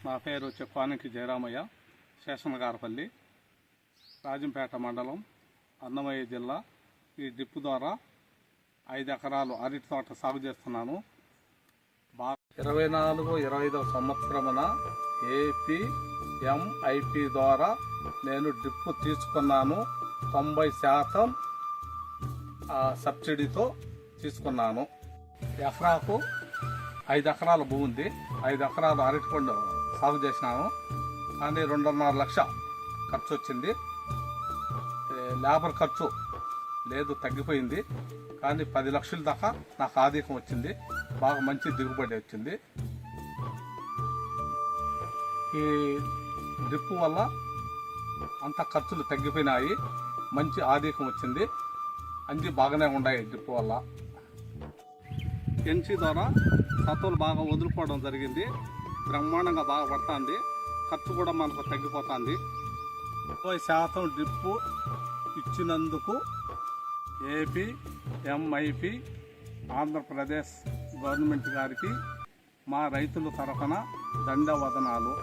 నా పేరు చెప్పానికి జయరామయ్య, శేషనగారపల్లి, రాజంపేట మండలం, అన్నమయ్య జిల్లా. ఈ డ్రిప్ ద్వారా 5 ఎకరాలు అరటి తోట సాగు చేస్తున్నాను. 24-25 సంవత్సరమున ఏపీఎంఐపి ద్వారా నేను డ్రిప్ తీసుకున్నాను. 90% సబ్సిడీతో తీసుకున్నాను. ఎకరాకు 5 ఎకరాల భూమి ఉంది. 5 ఎకరాలు అరటిపండు సాగు చేసినాము. కానీ 2.5 లక్ష ఖర్చు వచ్చింది. లేబర్ ఖర్చు లేదు, తగ్గిపోయింది. కానీ 10 లక్షల దాకా నాకు ఆదాయం వచ్చింది. బాగా మంచి దిగుబడి వచ్చింది. ఈ డ్రిప్ వల్ల అంత ఖర్చులు తగ్గిపోయినాయి, మంచి ఆదాయం వచ్చింది. అన్నీ బాగానే ఉన్నాయి. డ్రిప్ వల్ల ఎన్సీ ద్వారా సత్తులు బాగా వదులుకోవడం జరిగింది. బ్రహ్మాండంగా బాగా పడుతుంది. ఖర్చు కూడా మనకు తగ్గిపోతుంది. 30% డ్రిప్ ఇచ్చినందుకు ఏపీఎంఐపి ఆంధ్రప్రదేశ్ గవర్నమెంట్ గారికి మా రైతుల తరఫున ధన్యవాదాలు.